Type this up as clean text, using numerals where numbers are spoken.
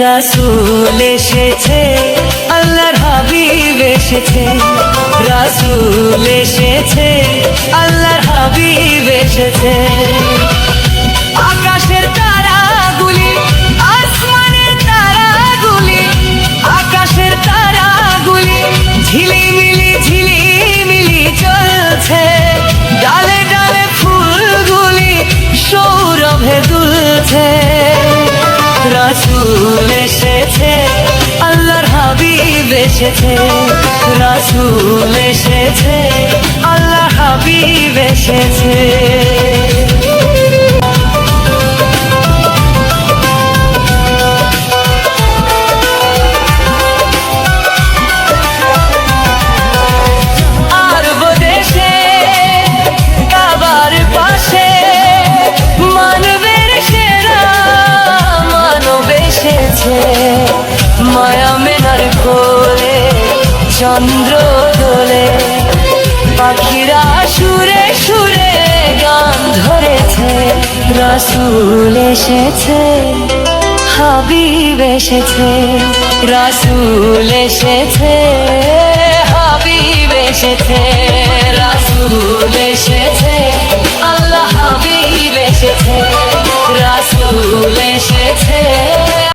রাসূল এসেছে, আল্লাহর হাবিব এসেছে। রাসূল এসেছে, আল্লাহর হাবিব এসেছে। আকাশের তারাগুলি, আসমানের তারাগুলি, আকাশের তারাগুলি ঝিলিমিলি ঝিলিমিলি জ্বলছে। ডালে ডালে ফুলগুলি সৌরভে দুলছে। রাসূল এসেছে, আল্লাহর হাবিব এসেছে। রাসূল এসেছে, আল্লাহর হাবিব এসেছে। আরব দেশে কাবার পাশে মানবের সেরা মানব এসেছে। মায়া মেনার কোলে চন্দ্র দোলে, পাখিরা সুরে সুরে গান ধরেছে। রাসূল এসেছে, হাবিব এসেছে। রাসূল এসেছে, হাবিব এসেছে।